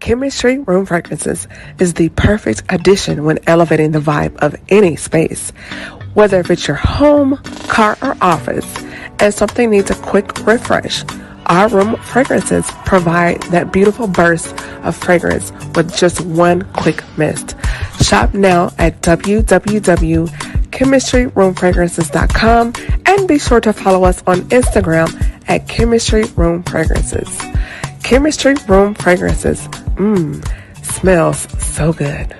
Chemistry Room Fragrances is the perfect addition when elevating the vibe of any space. Whether if it's your home, car, or office, and something needs a quick refresh, our room fragrances provide that beautiful burst of fragrance with just one quick mist. Shop now at www.chemistryroomfragrances.com and be sure to follow us on Instagram at Chemistry Room Fragrances. Chemistry Room Fragrances. Smells so good.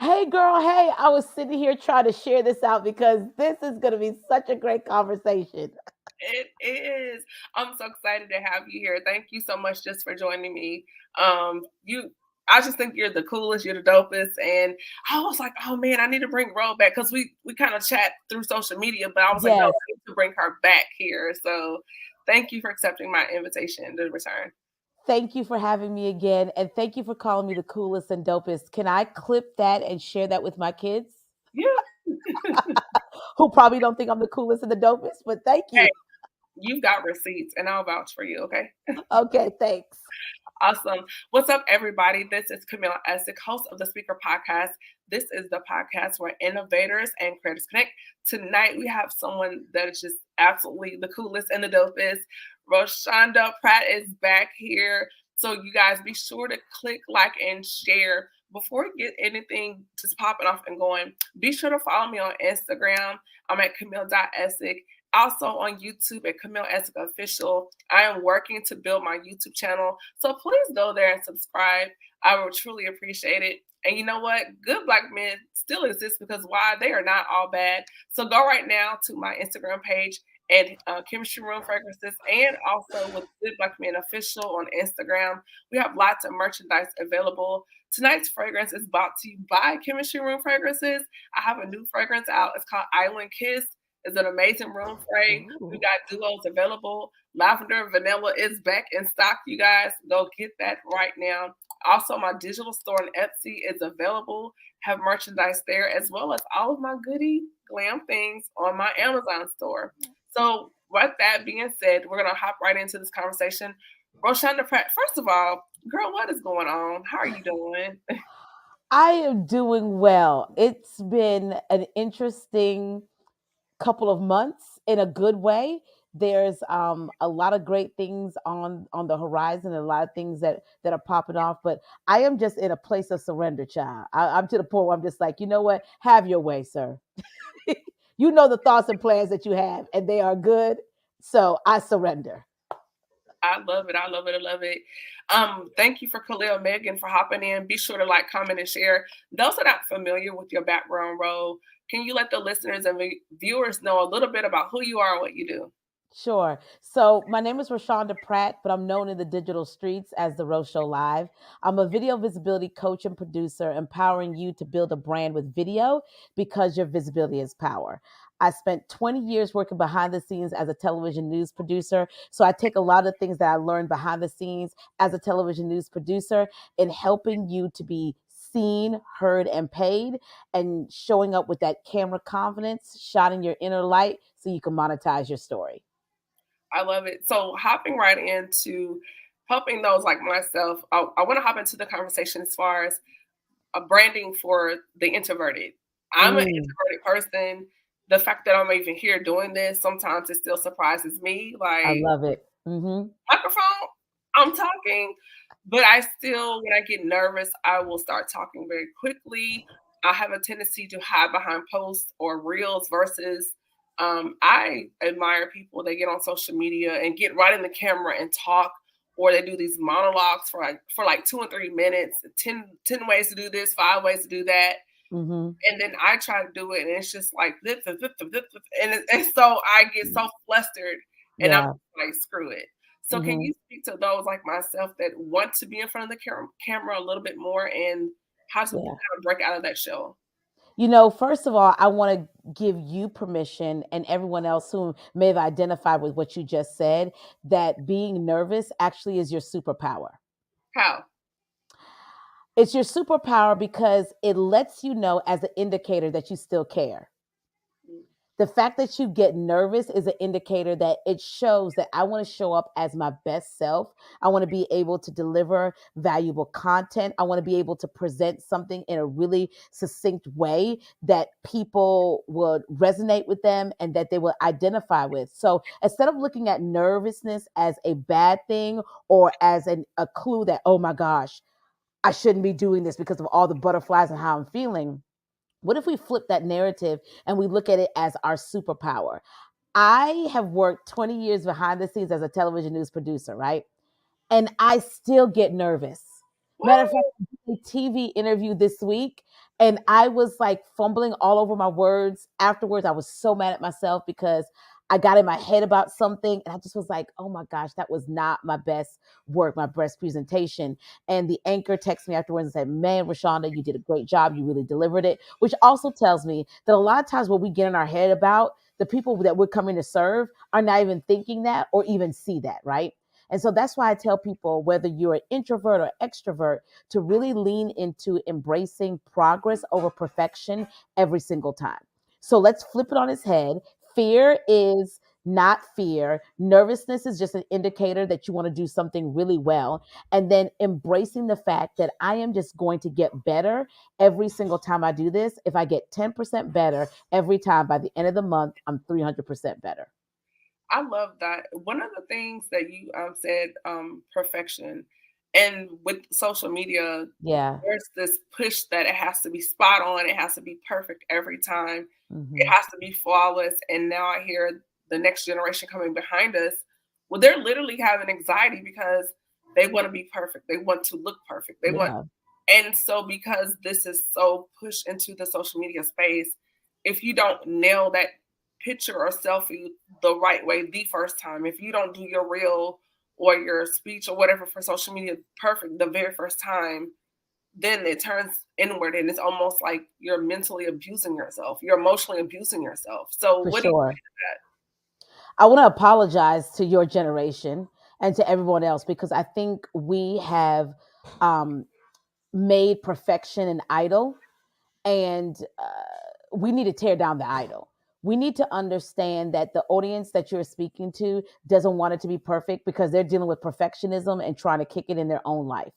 Hey, girl. Hey, I was sitting here trying to share this out because this is going to be such a great conversation. It is. I'm so excited to have you here. Thank you so much just for joining me. You I just think you're the coolest, you're the dopest. And I was like, oh man, I need to bring Ro back because we kind of chat through social media, but I was like, no, I Yes. need to bring her back here. So thank you for accepting my invitation to return. Thank you for having me again. And thank you for calling me the coolest and dopest. Can I clip that and share that with my kids Yeah. who probably don't think I'm the coolest and the dopest? But thank Hey, you. you've got receipts and I'll vouch for you, okay? Okay, thanks. Awesome. What's up, everybody? This is Camille Essick, host of the Speaker Podcast. This is the podcast where innovators and creators connect. Tonight, we have someone that is just absolutely the coolest and the dopest. Roshanda Pratt is back here. So, you guys be sure to click, like, and share. Before we get anything just popping off and going, be sure to follow me on Instagram. I'm at Camille.Essick. Also on YouTube at Camille Essick Official. I am working to build my YouTube channel. So please go there and subscribe. I would truly appreciate it. And you know what? Good black men still exist because why? They are not all bad. So go right now to my Instagram page at Chemistry Room Fragrances and also with Good Black Men Official on Instagram. We have lots of merchandise available. Tonight's fragrance is brought to you by Chemistry Room Fragrances. I have a new fragrance out. It's called Island Kiss. It's an amazing room spray. We Ooh. got duos available. Lavender Vanilla is back in stock, you guys. Go get that right now. Also, my digital store on Etsy is available. Have merchandise there as well as all of my goody glam things on my Amazon store. So, with that being said, we're gonna hop right into this conversation. Roshanda Pratt, first of all, girl, what is going on? How are you doing? I am doing well. It's been an interesting couple of months in a good way. There's a lot of great things on the horizon, and a lot of things that are popping off. But I am just in a place of surrender, child. I'm to the point where I'm just like, you know what? Have your way, sir. You know the thoughts and plans that you have, and they are good. So I surrender. I love it. I love it. I love it. Thank you for Khalil Megan for hopping in. Be sure to like, comment, and share. Those that are not familiar with your background role, can you let the listeners and viewers know a little bit about who you are and what you do? Sure. So my name is Roshanda Pratt, but I'm known in the digital streets as the Rose Show Live. I'm a video visibility coach and producer, empowering you to build a brand with video because your visibility is power. I spent 20 years working behind the scenes as a television news producer. So I take a lot of things that I learned behind the scenes as a television news producer in helping you to be seen, heard, and paid, and showing up with that camera confidence, shining your inner light so you can monetize your story. I love it. So hopping right into helping those like myself, I want to hop into the conversation as far as branding for the introverted. I'm an Mm, introverted person. The fact that I'm even here doing this, sometimes it still surprises me. I Like, love it. Mm-hmm. microphone, I'm talking, but I still, when I get nervous, I will start talking very quickly. I have a tendency to hide behind posts or reels versus I admire people that get on social media and get right in the camera and talk, or they do these monologues for like 2 or 3 minutes, 10 ways to do this, 5 ways to do that. Mm-hmm. And then I try to do it, and it's just like this, and so I get so flustered, and I'm Yeah. like, screw it. So, can Mm-hmm. you speak to those like myself that want to be in front of the camera a little bit more, and how to kind Yeah. of break out of that shell? First of all, I want to give you permission and everyone else who may have identified with what you just said that being nervous actually is your superpower. How? It's your superpower because it lets you know as an indicator that you still care. Mm. The fact that you get nervous is an indicator that it shows that I want to show up as my best self. I want to be able to deliver valuable content. I want to be able to present something in a really succinct way that people would resonate with them and that they will identify with. So instead of looking at nervousness as a bad thing or as a clue that, oh my gosh, I shouldn't be doing this because of all the butterflies and how I'm feeling, what if we flip that narrative and we look at it as our superpower? I have worked 20 years behind the scenes as a television news producer, right? And I still get nervous. Matter of fact, Woo! I did a TV interview this week and I was like fumbling all over my words. Afterwards, I was so mad at myself because I got in my head about something and I just was like, oh my gosh, that was not my best work, my best presentation. And the anchor texted me afterwards and said, man, Roshanda, you did a great job. You really delivered it, which also tells me that a lot of times what we get in our head about, the people that we're coming to serve are not even thinking that or even see that, right? And so that's why I tell people, whether you're an introvert or extrovert, to really lean into embracing progress over perfection every single time. So let's flip it on its head. Fear is not fear. Nervousness is just an indicator that you want to do something really well. And then embracing the fact that I am just going to get better every single time I do this. If I get 10% better every time, by the end of the month, I'm 300% better. I love that. One of the things that you said, perfection, and with social media, Yeah. there's this push that it has to be spot on, it has to be perfect every time, it Hmm. has to be flawless. And now I hear the next generation coming behind us. Well, they're literally having anxiety because they want to be perfect. They want to look perfect. They want, Yeah. and so because this is so pushed into the social media space, if you don't nail that picture or selfie the right way the first time, if you don't do your reel or your speech or whatever for social media perfect the very first time, then it turns inward and it's almost like you're mentally abusing yourself. You're emotionally abusing yourself. So For what do you sure. think I want to apologize to your generation and to everyone else because I think we have um, made perfection an idol, and we need to tear down the idol. We need to understand that the audience that you're speaking to doesn't want it to be perfect because they're dealing with perfectionism and trying to kick it in their own life.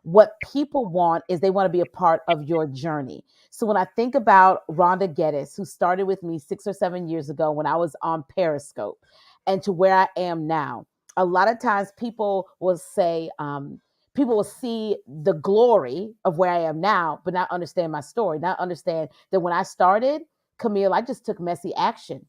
What people want is they want to be a part of your journey. So when I think about Rhonda Geddes, who started with me 6 or 7 years ago when I was on Periscope, and to where I am now, a lot of times people will say, people will see the glory of where I am now, but not understand my story, not understand that when I started, Camille, I just took messy action.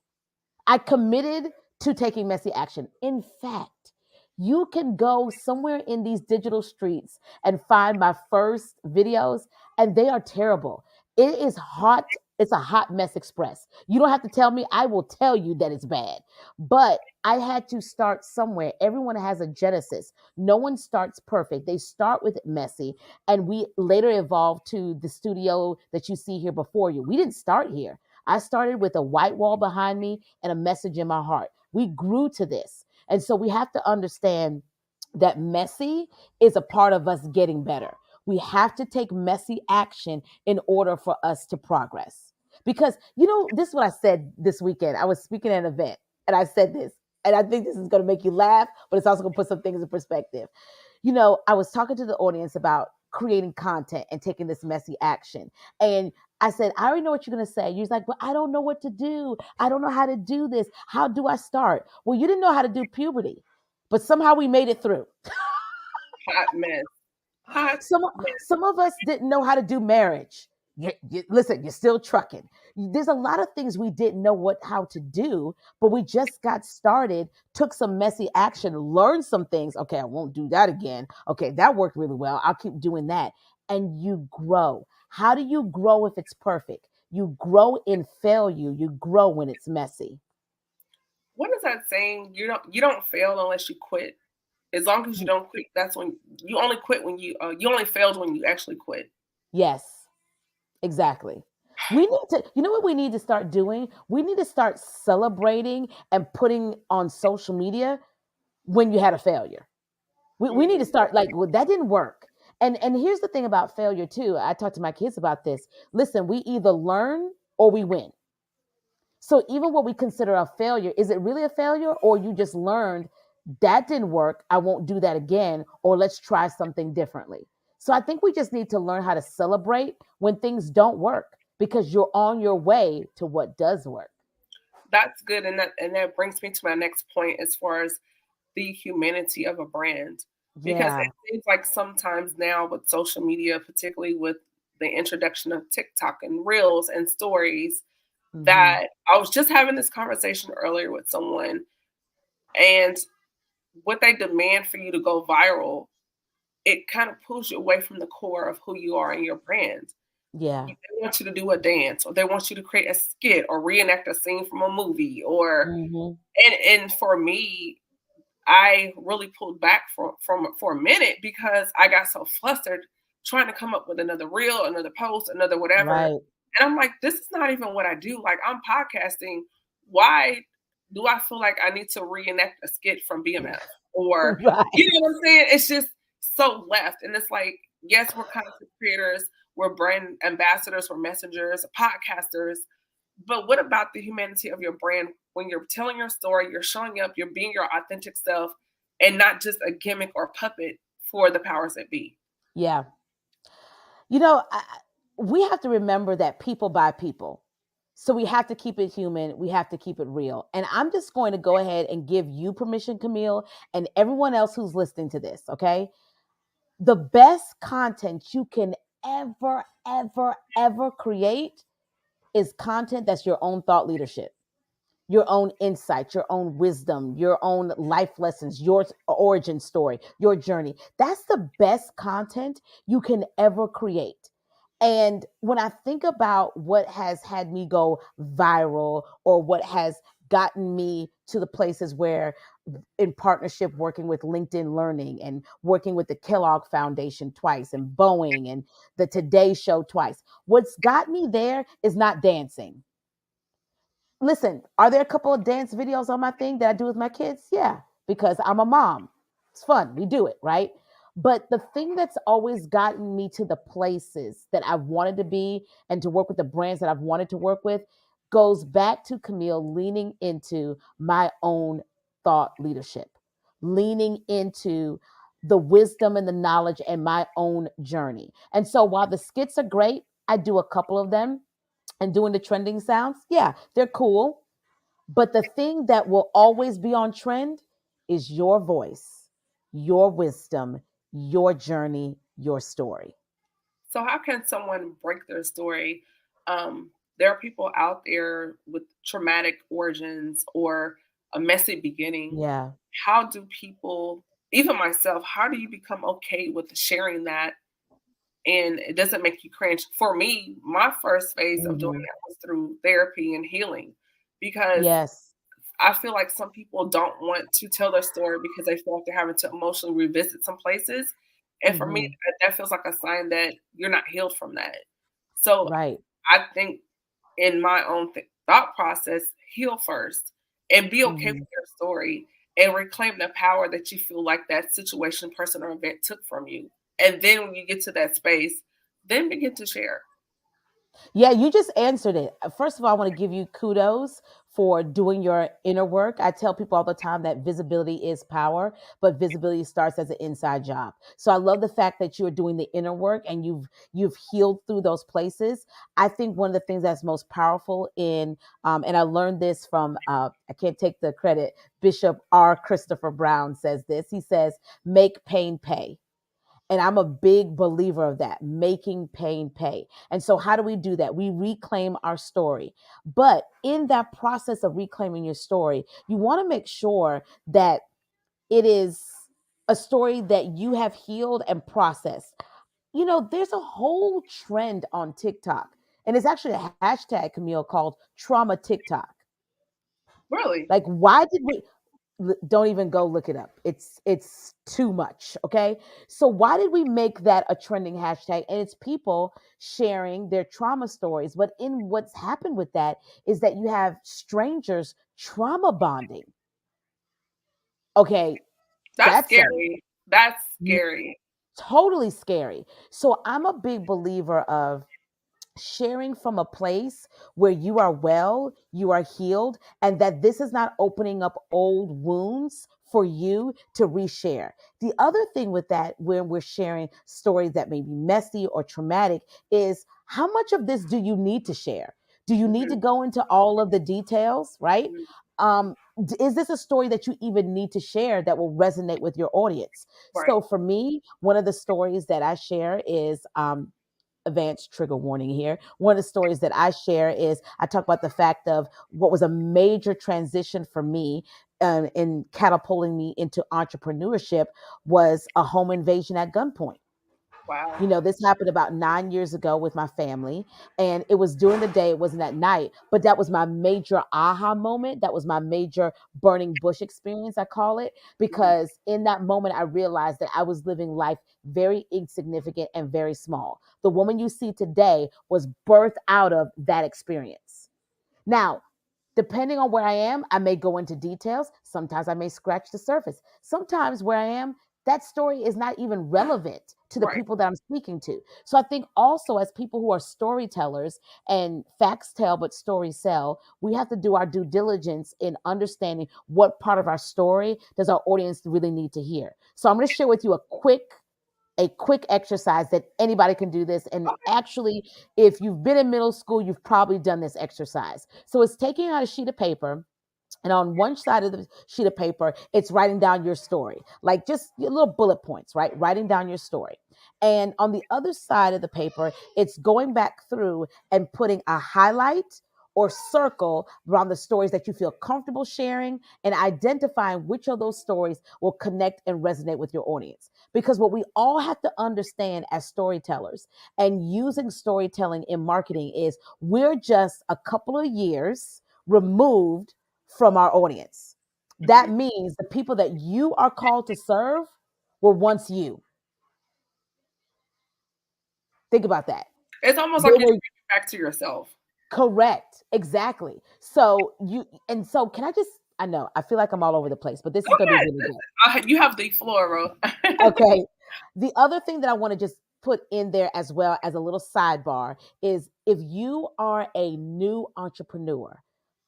I committed to taking messy action. In fact, you can go somewhere in these digital streets and find my first videos, and they are terrible. It is hot. It's a hot mess express. You don't have to tell me, I will tell you that it's bad. But I had to start somewhere. Everyone has a genesis. No one starts perfect. They start with it messy, and we later evolved to the studio that you see here before you. We didn't start here. I started with a white wall behind me and a message in my heart. We grew to this. And so we have to understand that messy is a part of us getting better. We have to take messy action in order for us to progress. Because, this is what I said this weekend. I was speaking at an event and I said this, and I think this is going to make you laugh, but it's also going to put some things in perspective. I was talking to the audience about creating content and taking this messy action. And I said, I already know what you're going to say. You're like, but I don't know what to do. I don't know how to do this. How do I start? Well, you didn't know how to do puberty, but somehow we made it through. Hot mess. Hot Some mess. some of us didn't know how to do marriage. Listen, you're still trucking. There's a lot of things we didn't know how to do, but we just got started, took some messy action, learned some things. Okay, I won't do that again. Okay, that worked really well. I'll keep doing that. And you grow. How do you grow if it's perfect? You grow in failure. You grow when it's messy. What is that saying? You don't fail unless you quit. As long as you don't quit, that's when you only quit when you only failed when you actually quit. Yes, exactly. We need to, you know what we need to start doing? We need to start celebrating and putting on social media when you had a failure. We need to Mhm. start like, well, that didn't work. And here's the thing about failure too. I talk to my kids about this. Listen, we either learn or we win. So even what we consider a failure, is it really a failure or you just learned that didn't work, I won't do that again, or let's try something differently. So I think we just need to learn how to celebrate when things don't work because you're on your way to what does work. That's good, and that brings me to my next point as far as the humanity of a brand, because it Yeah. seems like sometimes now with social media, particularly with the introduction of TikTok and Reels and stories, Hmm. that I was just having this conversation earlier with someone, and what they demand for you to go viral, it kind of pulls you away from the core of who you are and your brand. Yeah. They want you to do a dance, or they want you to create a skit or reenact a scene from a movie, or Hmm. and for me, I really pulled back for a minute because I got so flustered trying to come up with another reel, another post, another whatever. Right. And I'm like, this is not even what I do. Like, I'm podcasting. Why do I feel like I need to reenact a skit from BMF? Or, you Right. know what I'm saying? It's just so left. And it's like, yes, we're content creators, we're brand ambassadors, we're messengers, podcasters, but what about the humanity of your brand when you're telling your story, you're showing up, you're being your authentic self, and not just a gimmick or puppet for the powers that be? Yeah. You know, we have to remember that people buy people. So we have to keep it human. We have to keep it real. And I'm just going to go ahead and give you permission, Camille, and everyone else who's listening to this, okay? The best content you can ever create is content that's your own thought leadership, your own insight, your own wisdom, your own life lessons, your origin story, your journey. That's the best content you can ever create. And when I think about what has had me go viral or what has gotten me to the places where, in partnership working with LinkedIn Learning and working with the Kellogg Foundation twice and Boeing and the Today Show twice, what's got me there is not dancing. Listen, are there a couple of dance videos on my thing that I do with my kids? Yeah, because I'm a mom. It's fun. We do it, right? But the thing that's always gotten me to the places that I've wanted to be and to work with the brands that I've wanted to work with goes back to Camille leaning into my own thought leadership, leaning into the wisdom and the knowledge and my own journey. And so while the skits are great, I do a couple of them and doing the trending sounds, yeah, they're cool. But the thing that will always be on trend is your voice, your wisdom, your journey, your story. So, how can someone break their story? There are people out there with traumatic origins or a messy beginning. Yeah. How do people, even myself, how do you become okay with sharing that and it doesn't make you cringe? For me, my first phase of doing Hmm. that was through therapy and healing, because Yes. I feel like some people don't want to tell their story because they feel like they're having to emotionally revisit some places. And for me, Hmm. that feels like a sign that you're not healed from that. So Right. I think in my own thought process, heal first and be okay Hmm. with your story and reclaim the power that you feel like that situation, person, or event took from you. And then when you get to that space, then begin to share. Yeah, you just answered it. First of all, I want to give you kudos for doing your inner work. I tell people all the time that visibility is power, but visibility starts as an inside job. So I love the fact that you're doing the inner work and you've healed through those places. I think one of the things that's most powerful in and I learned this from I can't take the credit. Bishop R. Christopher Brown says this. He says, "Make pain pay." And I'm a big believer of that, making pain pay. And so, how do we do that? We reclaim our story. But in that process of reclaiming your story, you want to make sure that it is a story that you have healed and processed. You know, there's a whole trend on TikTok, and it's actually a hashtag, Camille, called trauma TikTok. Really? Like, why did we? Don't even go look it up. It's too much, okay? So why did we make that a trending hashtag? And it's people sharing their trauma stories. But in what's happened with that is that you have strangers trauma bonding. Okay, That's that's a scary. That's scary. totally scary. So I'm a big believer of sharing from a place where you are well, you are healed, and that this is not opening up old wounds for you to reshare. The other thing with that, when we're sharing stories that may be messy or traumatic, is how much of this do you need to share? Do you need to Mhm, go into all of the details, right? mhm. Is this a story that you even need to share that will resonate with your audience? Right. So for me, one of the stories that I share is advanced trigger warning here. One of the stories that I share is I talk about the fact of what was a major transition for me in catapulting me into entrepreneurship was a home invasion at gunpoint. Wow. You know, this happened about 9 years ago with my family, and it was during the day, it wasn't at night, but that was my major aha moment. That was my major burning bush experience, I call it, Mhm. because in that moment, I realized that I was living life very insignificant and very small. The woman you see today was birthed out of that experience. Now, depending on where I am, I may go into details. Sometimes I may scratch the surface. Sometimes where I am, that story is not even relevant to the Right. people that I'm speaking to. So I think also as people who are storytellers, and facts tell but stories sell, we have to do our due diligence in understanding what part of our story does our audience really need to hear. So I'm going to share with you a quick exercise that anybody can do this. And Okay. actually, if you've been in middle school, you've probably done this exercise. So it's taking out a sheet of paper, and on one side of the sheet of paper, it's writing down your story, like just your little bullet points, right? Writing down your story. And on the other side of the paper, it's going back through and putting a highlight or circle around the stories that you feel comfortable sharing and identifying which of those stories will connect and resonate with your audience. Because what we all have to understand as storytellers and using storytelling in marketing is we're just a couple of years removed from our audience. Mhm. That means the people that you are called to serve were once you. Think about that. It's almost They like you're were speaking back to yourself. correct. Exactly. So and so can I just, I know, I feel like I'm all over the place, but this Go is going to be ahead. really good. You have the floor, Ro. Okay. The other thing that I want to just put in there as well as a little sidebar is if you are a new entrepreneur,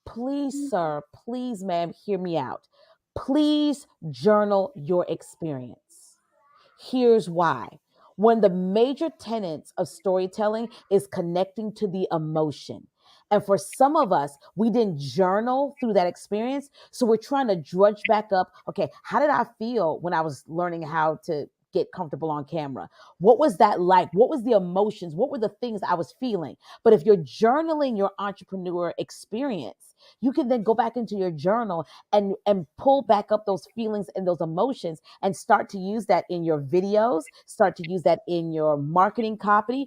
please, sir, please, ma'am, hear me out. Please journal your experience. Here's why. One of the major tenets of storytelling is connecting to the emotion. And for some of us, we didn't journal through that experience. So we're trying to drudge back up. Okay, how did I feel when I was learning how to get comfortable on camera? What was that like? What was the emotions? What were the things I was feeling? But if you're journaling your entrepreneur experience, you can then go back into your journal and pull back up those feelings and those emotions and start to use that in your videos, start to use that in your marketing copy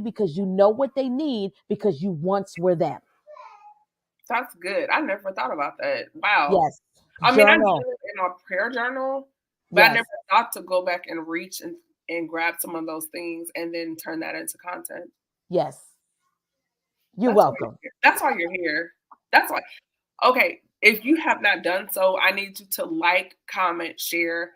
because you know what they need because you once were them. That's good. I never thought about that. Wow. Yes. I mean, I Journal. knew it in my prayer journal, but I never Yes. thought to go back and reach and grab some of those things and then turn that into content. Yes. You're That's why you're welcome. here. That's why you're here. That's why. Okay, if you have not done so, I need you to like, comment, share.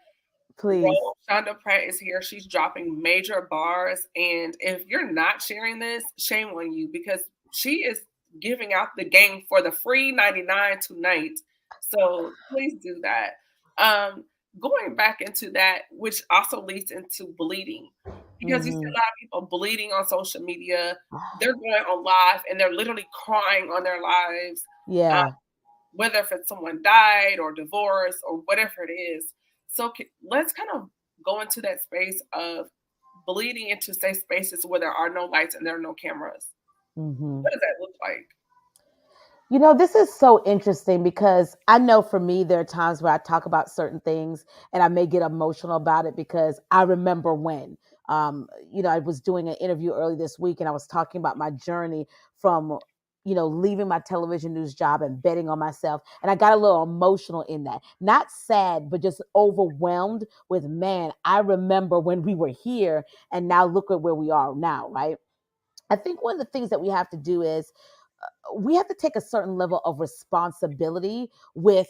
Please. Roshanda Pratt is here. She's dropping major bars, and if you're not sharing this, shame on you because she is giving out the game for the free 99 tonight. So please do that. Um, Going back into that, which also leads into bleeding, because you see a Mm-hmm. lot of people bleeding on social media. They're going on live and they're literally crying on their lives, uh, Yeah. whether if it's someone died or divorced or whatever it is. So let's kind of go into that space of bleeding into safe spaces where there are no lights and there are no cameras. Mm-hmm. What does that look like? This is so interesting because I know for me, there are times where I talk about certain things and I may get emotional about it because I remember when. I was doing an interview early this week and I was talking about my journey from, leaving my television news job and betting on myself. And I got a little emotional in that. Not sad, but just overwhelmed with, man, I remember when we were here and now look at where we are now, right? I think one of the things that we have to do is we have to take a certain level of responsibility with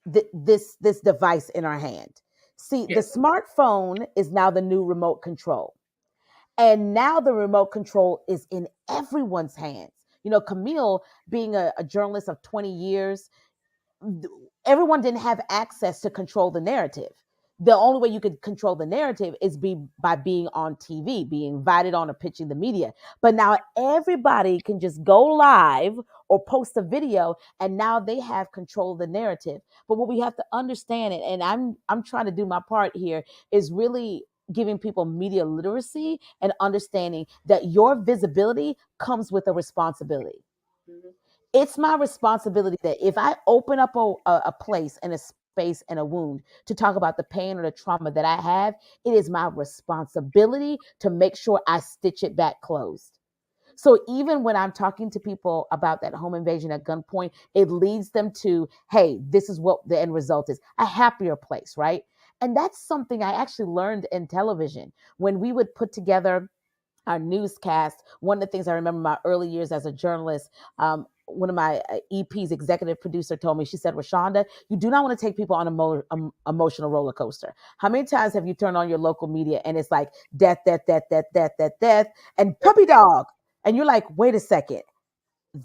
this device in our hand. See, the Yes. smartphone is now the new remote control. And now the remote control is in everyone's hands. Camille, being a journalist of 20 years, everyone didn't have access to control the narrative. The only way you could control the narrative is by being on TV, being invited on or pitching the media. But now everybody can just go live or post a video, and now they have control of the narrative. But what we have to understand, and I'm trying to do my part here, is really giving people media literacy and understanding that your visibility comes with a responsibility. Mhm. It's my responsibility that if I open up a place and a space and a wound to talk about the pain or the trauma that I have, it is my responsibility to make sure I stitch it back closed. So even when I'm talking to people about that home invasion at gunpoint, it leads them to, hey, this is what the end result is, a happier place, right? And that's something I actually learned in television when we would put together our newscast. One of the things I remember my early years as a journalist, one of my EP's executive producer told me, she said, Roshanda, you do not want to take people on a emotional roller coaster. How many times have you turned on your local media and it's like death, death, death, death, death, death, death, and puppy dog? And you're like, wait a second,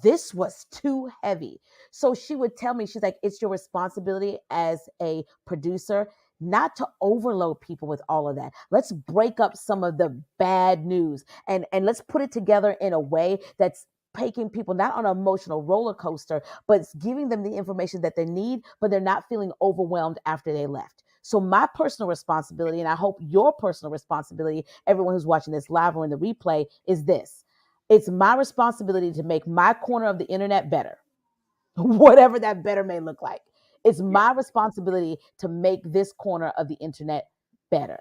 this was too heavy. So she would tell me, she's like, it's your responsibility as a producer not to overload people with all of that. Let's break up some of the bad news and let's put it together in a way that's taking people not on an emotional roller coaster, but it's giving them the information that they need, but they're not feeling overwhelmed after they left. So my personal responsibility, and I hope your personal responsibility, everyone who's watching this live or in the replay, is this: it's my responsibility to make my corner of the internet better, whatever that better may look like. It's Yeah, my responsibility to make this corner of the internet better.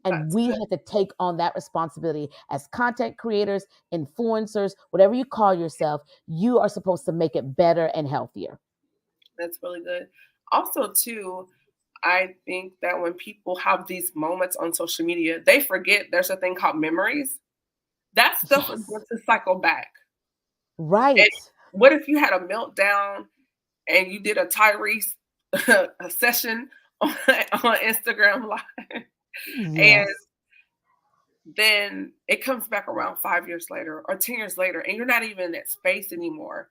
And that's we good. have to take on that responsibility as content creators, influencers, whatever you call yourself. You are supposed to make it better and healthier. That's really good. Also, too, I think that when people have these moments on social media, they forget there's a thing called memories. That stuff is Yes. going to cycle back. And Right. what if you had a meltdown and you did a Tyrese a session on Instagram Live, and Yes. then it comes back around 5 years later or 10 years later, and you're not even in that space anymore.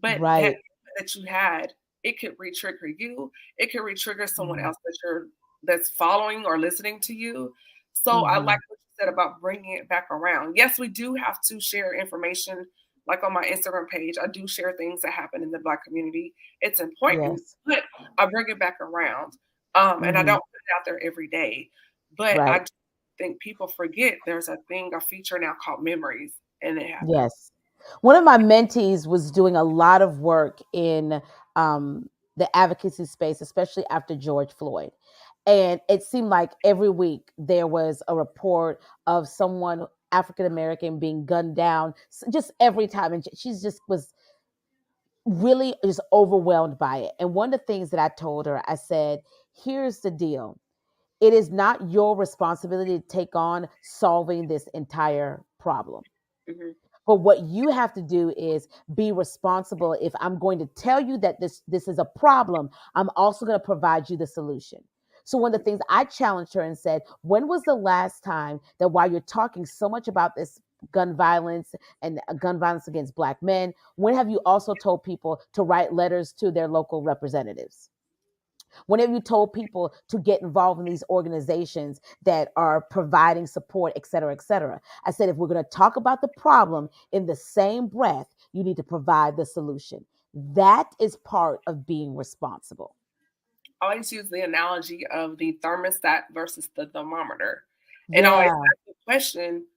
But Right. that you had, it could re-trigger you. It could re-trigger someone Mm-hmm. else that's following or listening to you. So I like what you said about bringing it back around. Yes, we do have to share information. Like on my Instagram page, I do share things that happen in the Black community. It's important, Yes. but I bring it back around. And I Mm-hmm. don't put it out there every day. But I Right. do think people forget there's a feature now called memories, and it happens. Yes. One of my mentees was doing a lot of work in the advocacy space, especially after George Floyd. And it seemed like every week there was a report of someone African American being gunned down, just every time. And she's just was really just overwhelmed by it. And one of the things that I told her, I said, here's the deal: it is not your responsibility to take on solving this entire problem. Mhm. But what you have to do is be responsible. If I'm going to tell you that this is a problem, I'm also going to provide you the solution. So one of the things I challenged her and said, when was the last time that while you're talking so much about this gun violence and gun violence against Black men? When have you also told people to write letters to their local representatives? When have you told people to get involved in these organizations that are providing support, et cetera, et cetera? I said, if we're going to talk about the problem in the same breath, you need to provide the solution. That is part of being responsible. I always use the analogy of the thermostat versus the thermometer. And I always Yeah. ask the question,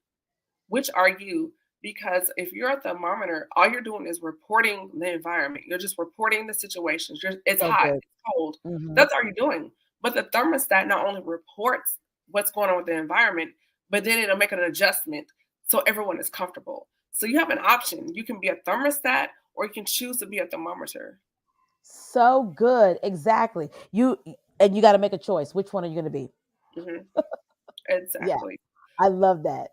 which are you? Because if you're a thermometer, all you're doing is reporting the environment. You're just reporting the situations. It's So hot, good. it's cold. Hmm. That's all you're doing. But the thermostat not only reports what's going on with the environment, but then it'll make an adjustment so everyone is comfortable. So you have an option. You can be a thermostat or you can choose to be a thermometer. So good. Exactly. And you got to make a choice. Which one are you going to be? Hmm. Yeah. Exactly. I love that.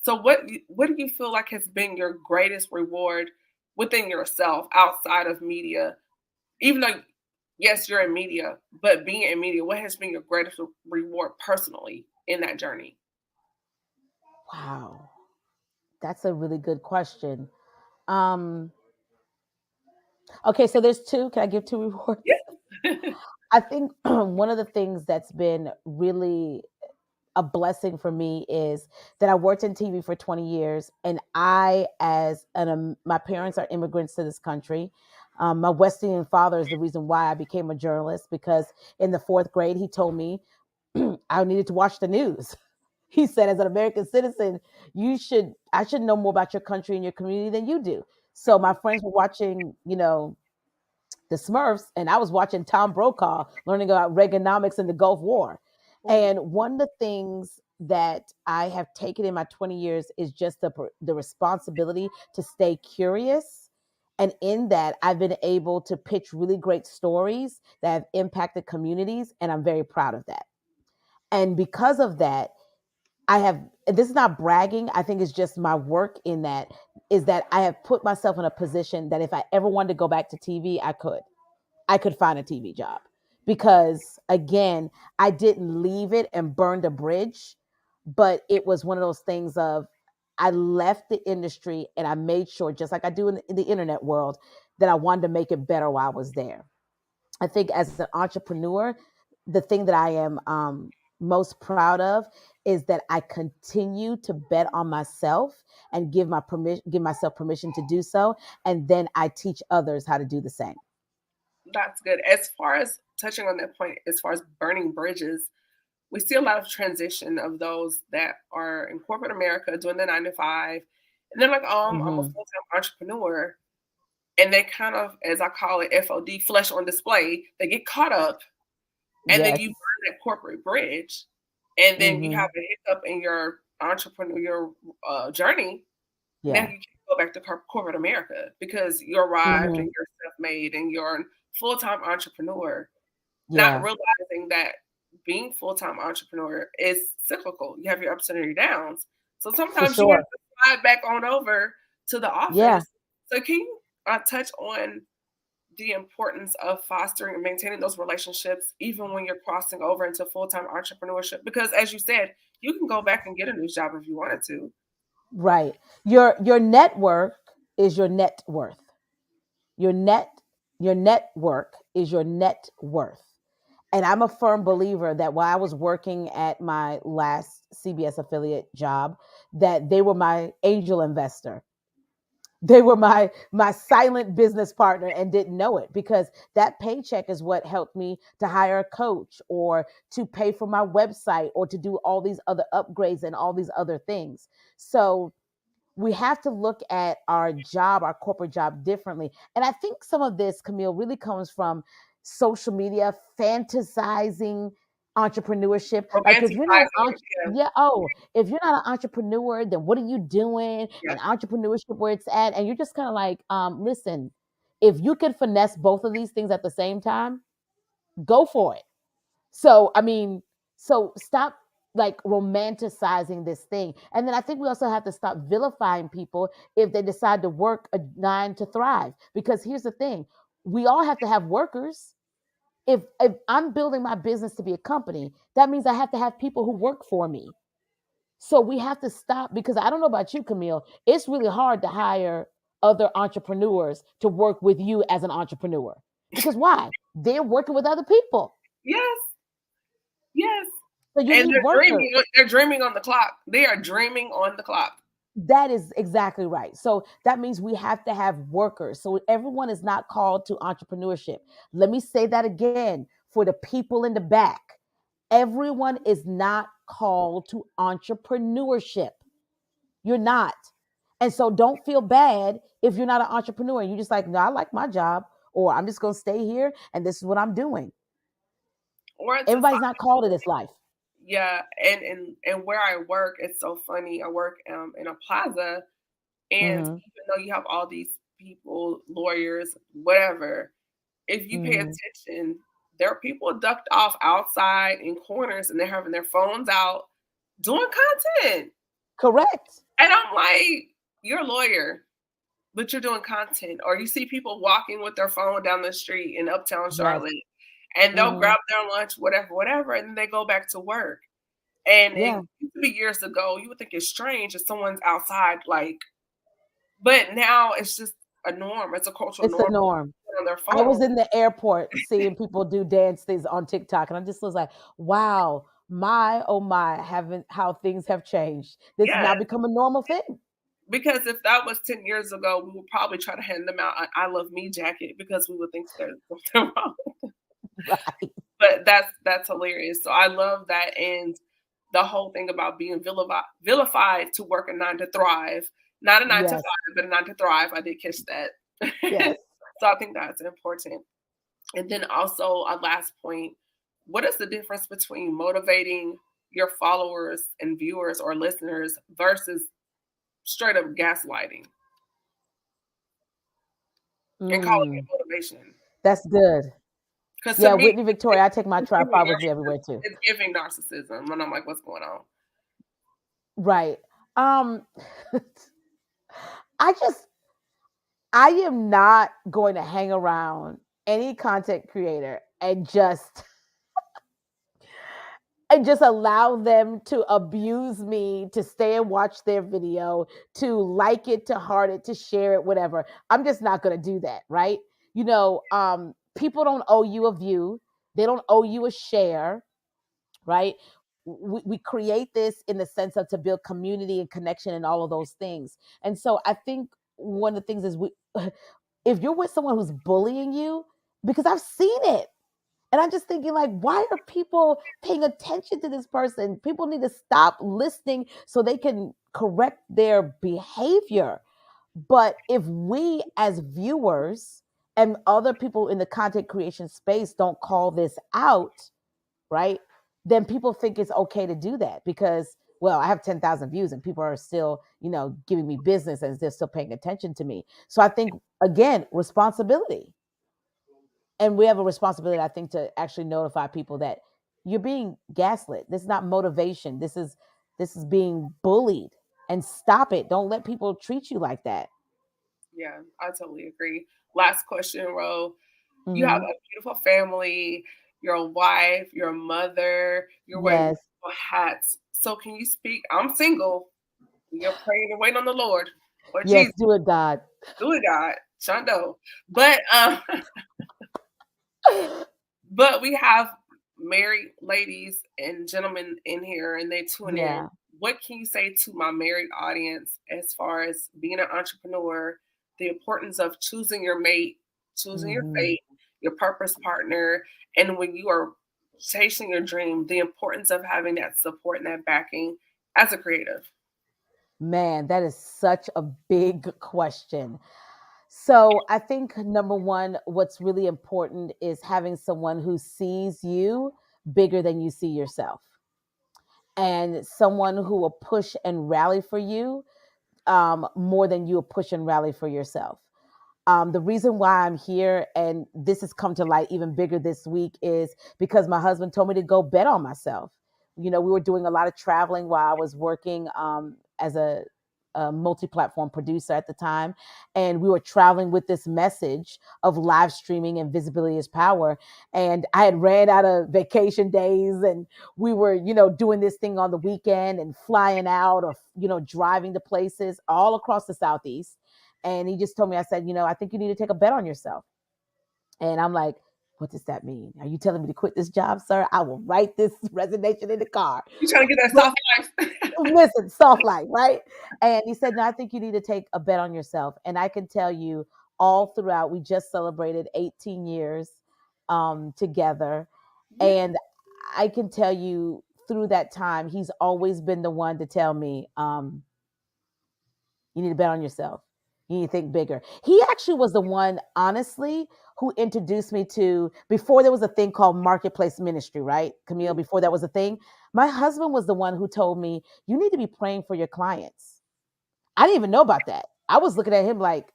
So what do you feel like has been your greatest reward within yourself outside of media? Even though yes, you're in media, but being in media, what has been your greatest reward personally in that journey? Wow. That's a really good question. Um, okay, so there's two. Can I give two rewards? Yeah. I think one of the things that's been really a blessing for me is that I worked in TV for 20 years, and my parents are immigrants to this country. My West Indian father is the reason why I became a journalist because in the fourth grade he told me I needed to watch the news. He said, as an American citizen, I should know more about your country and your community than you do. So my friends were watching, the Smurfs, and I was watching Tom Brokaw, learning about Reaganomics and the Gulf War. Ooh, And one of the things that I have taken in my 20 years is just the responsibility to stay curious. And in that, I've been able to pitch really great stories that have impacted communities, and I'm very proud of that. And because of that, this is not bragging, I think it's just my work in that, is that I have put myself in a position that if I ever wanted to go back to TV, I could find a TV job because again, I didn't leave it and burned a bridge, but it was one of those things of I left the industry and I made sure, just like I do in the internet world, that I wanted to make it better while I was there. I think as an entrepreneur, the thing that I am most proud of is that I continue to bet on myself and give myself permission to do so, and then I teach others how to do the same. that's good. As far as touching on that point, as far as burning bridges, we see a lot of transition of those that are in corporate America doing the 9 to 5, and they're like, I'm a Hmm. full-time entrepreneur, and they kind of, as I call it, FOD, flesh on display. They get caught up, and then Yes. you burn that corporate bridge, and then you have Hmm. a hiccup in your entrepreneurial journey. Now you Yeah. can go back to corporate America because you arrived Hmm. and you're self-made and you're a full-time entrepreneur, not Yeah. realizing that being full-time entrepreneur is cyclical. You have your ups and your downs. So For sometimes you have sure. to slide back on over to the Yeah. office. So can you touch on the importance of fostering and maintaining those relationships even when you're crossing over into full-time entrepreneurship? Because as you said, you can go back and get a new job if you wanted to. Right. Your network is your net worth. Your net your network is your net worth. And I'm a firm believer that while I was working at my last CBS affiliate job, that they were my angel investor. They were my silent business partner and didn't know it because that paycheck is what helped me to hire a coach or to pay for my website or to do all these other upgrades and all these other things. So we have to look at our corporate job differently. And I think some of this, Camille, really comes from social media fantasizing entrepreneurship. Like if you're not Romanticizing it. yeah, oh, if you're not an entrepreneur, then what are you doing? Yeah. And entrepreneurship where it's at, and you're just kind of like, listen, if you can finesse both of these things at the same time, go for it. So, I mean, so stop like romanticizing this thing. And then I think we also have to stop vilifying people if they decide to work a nine to thrive. Because here's the thing, we all have to have workers. If I'm building my business to be a company, that means I have to have people who work for me. So we have to stop, because I don't know about you, Camille. It's really hard to hire other entrepreneurs to work with you as an entrepreneur. Because why? They're working with other people. Yes, yes. So you And need workers. they're dreaming on the clock. They are dreaming on the clock. That is exactly right. So that means we have to have workers. So everyone is not called to entrepreneurship. Let me say that again for the people in the back. Everyone is not called to entrepreneurship. You're not. And so don't feel bad if you're not an entrepreneur and you're just like, no, I like my job, or I'm just going to stay here and this is what I'm doing. Or it's just Everybody's not called to this life. yeah, and where I work, it's so funny. I work in a plaza, and Mm-hmm. even though you have all these people, lawyers, whatever, if you pay Mm-hmm. attention, there are people ducked off outside in corners, and they're having their phones out doing content. Correct. And I'm like, you're a lawyer, but you're doing content. Or you see people walking with their phone down the street in Uptown Yes. Charlotte, and they'll Mm-hmm. grab their lunch, whatever, whatever, and then they go back to work. And Yeah. it used to be years ago, you would think it's strange if someone's outside, like, but now it's just a norm. It's a cultural It's the norm norm. on their I was phone. in the airport seeing people do dance things on TikTok, and I just was like, wow, my oh my, haven't how things have changed. This has Yeah, now become a normal thing. because if that was 10 years ago, we would probably try to hand them out an I Love Me jacket because we would think there's something wrong. Right. But that's hilarious. So I love that, and the whole thing about being vilified to work a 9 to thrive, not a 9 to 5, Yes. but a 9 to thrive. I did catch that. Yes. So I think that's important. And then also a last point: what is the difference between motivating your followers and viewers or listeners versus straight up gaslighting and calling it Mm, motivation? that's good. Because to Yeah, me, Whitney Victoria, I take my it's giving tripod with me everywhere too. it's giving narcissism, and I'm like, what's going on? Right. Um I just I am not going to hang around any content creator and just allow them to abuse me, to stay and watch their video, to like it, to heart it, to share it, whatever. I'm just not going to do that, right? People don't owe you a view. They don't owe you a share, right? We create this in the sense of to build community and connection and all of those things. And so I think one of the things is if you're with someone who's bullying you, because I've seen it, and I'm just thinking, like, why are people paying attention to this person? People need to stop listening so they can correct their behavior. But if we as viewers and other people in the content creation space don't call this out, right? Then people think it's okay to do that because, well, I have 10,000 views and people are still, giving me business and they're still paying attention to me. So I think, again, responsibility. And we have a responsibility, I think, to actually notify people that you're being gaslit. This is not motivation. This is being bullied. And stop it. Don't let people treat you like that. Yeah, I totally agree. Last question, Ro. You have Hmm. a beautiful family, you're a wife, you're a mother, you're wearing Yes. beautiful hats. So can you speak? I'm single. You're praying and waiting on the Lord or Yes. Jesus. Do it, God. Do it, God. Shondo. But but we have married ladies and gentlemen in here and they tune in. Yeah. What can you say to my married audience as far as being an entrepreneur, the importance of choosing your mate, choosing your Hmm. fate, your purpose partner, and when you are chasing your dream, the importance of having that support and that backing as a creative? Man, that is such a big question. So I think number one, what's really important is having someone who sees you bigger than you see yourself, and someone who will push and rally for you more than you will push and rally for yourself. The reason why I'm here, and this has come to light even bigger this week, is because my husband told me to go bet on myself. We were doing a lot of traveling while I was working as a a multi-platform producer at the time, and we were traveling with this message of live streaming and visibility is power. And I had ran out of vacation days, and we were, doing this thing on the weekend and flying out, or driving to places all across the Southeast. And he just told me, I said, I think you need to take a bet on yourself. And I'm like, what does that mean? Are you telling me to quit this job, sir? I will write this resignation in the car. You trying to get that But soft life? listen, soft life, right? And he said, no, I think you need to take a bet on yourself. And I can tell you, all throughout, we just celebrated 18 years together. Yeah. And I can tell you, through that time, he's always been the one to tell me, you need to bet on yourself. You need to think bigger. He actually was the one, honestly, who introduced me to, before there was a thing called marketplace ministry, right, Camille? Before that was a thing, my husband was the one who told me, you need to be praying for your clients. I didn't even know about that. I was looking at him like,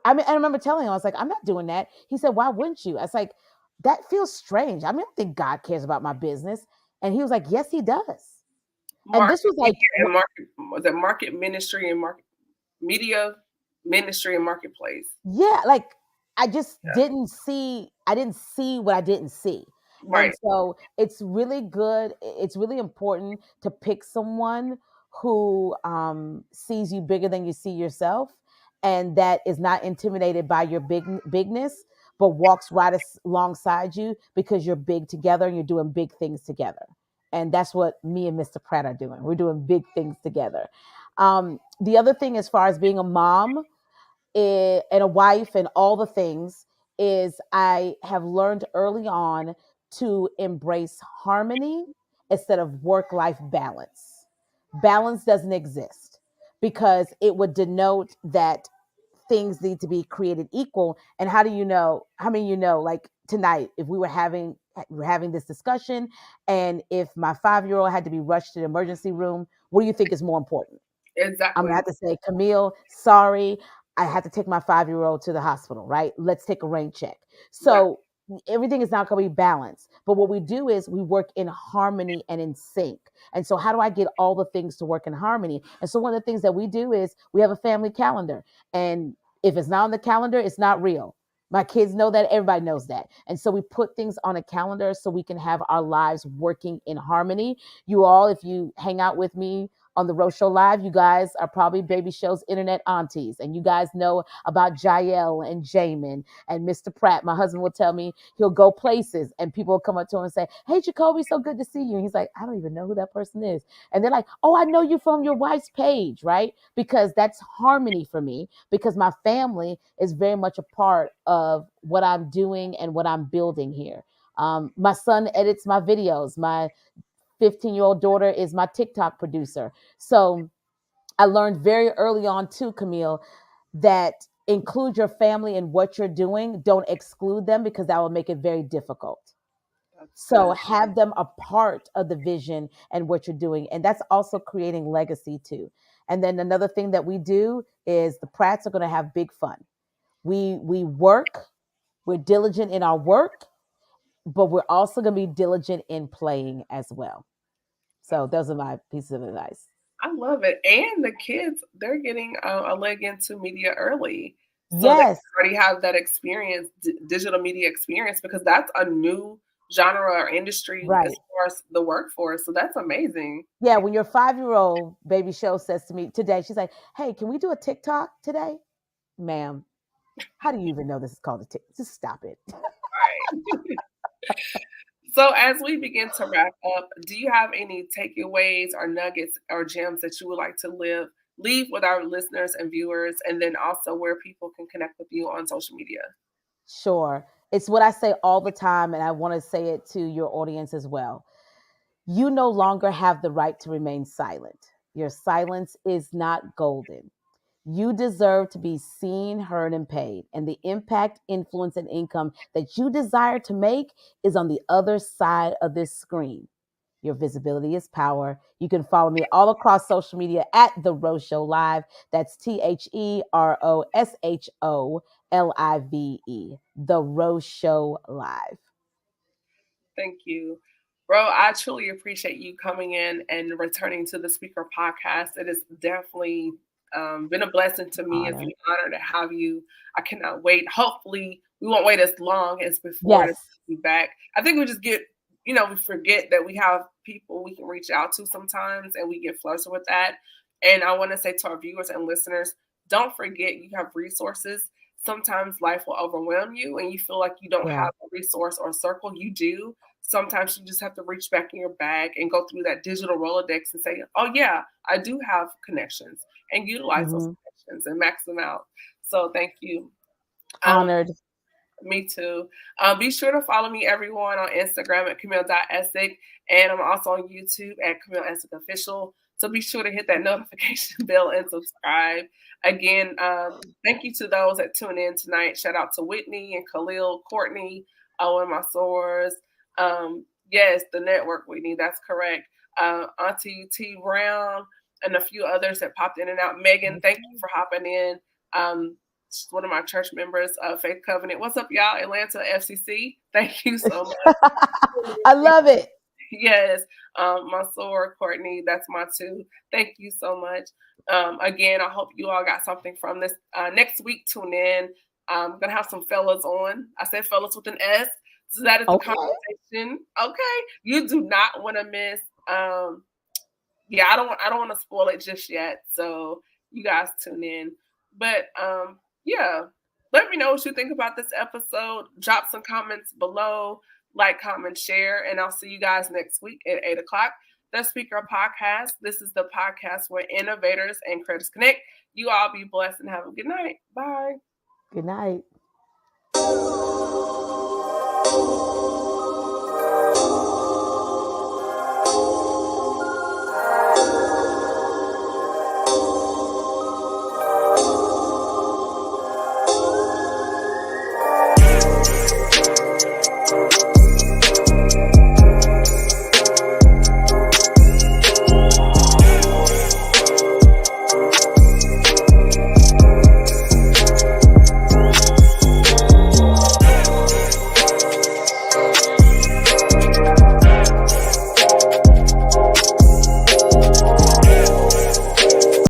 I mean, I remember telling him, I was like, I'm not doing that. He said, why wouldn't you? I was like, that feels strange. I mean, I don't think God cares about my business. And he was like, yes, he does. And Market this was media like, and market ministry and market media ministry and marketplace. yeah, like I just Yeah. I didn't see what I didn't see. And Right. so it's really good. It's really important to pick someone who sees you bigger than you see yourself, and that is not intimidated by your bigness, but walks right alongside you because you're big together and you're doing big things together. And that's what me and Mr. Pratt are doing. We're doing big things together. The other thing, as far as being a mom, and a wife and all the things, is I have learned early on to embrace harmony instead of work life balance. Balance doesn't exist because it would denote that things need to be created equal. And how do you know? How many like tonight, if we're having this discussion, and if my 5-year old had to be rushed to the emergency room, what do you think is more important? I'm gonna Exactly. have to say, Camille, sorry, I had to take my 5-year old to the hospital, right? Let's take a rain check. Right. So everything is not gonna be balanced. But what we do is we work in harmony and in sync. And so how do I get all the things to work in harmony? And so one of the things that we do is we have a family calendar. And if it's not on the calendar, it's not real. My kids know that, everybody knows that. And so we put things on a calendar so we can have our lives working in harmony. You all, if you hang out with me on the Rose Show Live, you guys are probably Baby Show's internet aunties, and you guys know about Jael and Jamin and Mr. Pratt. My husband will tell me he'll go places, and people will come up to him and say, "Hey, Jacoby, so good to see you." And he's like, "I don't even know who that person is." And they're like, "Oh, I know you from your wife's page," right? Because that's harmony for me, because my family is very much a part of what I'm doing and what I'm building here. My son edits my videos. My 15-year-old daughter is my TikTok producer. So I learned very early on too, Camille, that include your family in what you're doing. Don't exclude them, because that will make it very difficult. That's So good. have them a part of the vision and what you're doing. And that's also creating legacy too. And then another thing that we do is the Pratts are going to have big fun. We work, we're diligent in our work, but we're also going to be diligent in playing as well. So That's, those are my pieces of advice. I love it. And the kids, they're getting a leg into media early. So they Yes, already have that experience, digital media experience, because that's a new genre or industry as right. far as the workforce. So that's amazing. Yeah, when your 5-year-old Baby Show says to me today, she's like, "Hey, can we do a TikTok today?" Ma'am, how do you even know this is called a TikTok? Just stop it. Right. So as we begin to wrap up, do you have any takeaways or nuggets or gems that you would like to leave with our listeners and viewers, and then also where people can connect with you on social media? Sure. It's what I say all the time, and I want to say it to your audience as well. You no longer have the right to remain silent. Your silence is not golden. You deserve to be seen, heard, and paid. And the impact, influence, and income that you desire to make is on the other side of this screen. Your visibility is power. You can follow me all across social media at The Rose Show Live. That's TheRosholive. The Rose Show Live. Thank you. Bro, I truly appreciate you coming in and returning to the Speaker podcast. It is definitely been a blessing to me. It's an honor to have you. I cannot wait. Hopefully, we won't wait as long as before to be back. I think we just get, we forget that we have people we can reach out to sometimes, and we get flustered with that. And I want to say to our viewers and listeners, don't forget you have resources. Sometimes life will overwhelm you and you feel like you don't have a resource or circle. You do. Sometimes you just have to reach back in your bag and go through that digital Rolodex and say, oh, yeah, I do have connections, and utilize those connections and max them out. So thank you. Honored. Me too. Be sure to follow me, everyone, on Instagram at Camille.Essick, and I'm also on YouTube at Camille Essick Official. So be sure to hit that notification bell and subscribe. Again, thank you to those that tune in tonight. Shout out to Whitney and Khalil, Courtney, and my source. Yes, the network, Whitney, that's correct. Auntie T. Brown and a few others that popped in and out. Megan, thank you for hopping in. One of my church members, Faith Covenant. What's up, y'all? Atlanta FCC. Thank you so much. I love it. Yes. Mansoor, Courtney, that's my two. Thank you so much. Again, I hope you all got something from this. Next week, tune in. I'm going to have some fellas on. I said fellas with an S. So that is the conversation. Okay. You do not want to miss. Yeah, I don't want to spoil it just yet. So you guys tune in. But yeah, let me know what you think about this episode. Drop some comments below, like, comment, share, and I'll see you guys next week at 8 o'clock. The Speaker Podcast. This is the podcast where innovators and creators connect. You all be blessed and have a good night. Bye. Good night.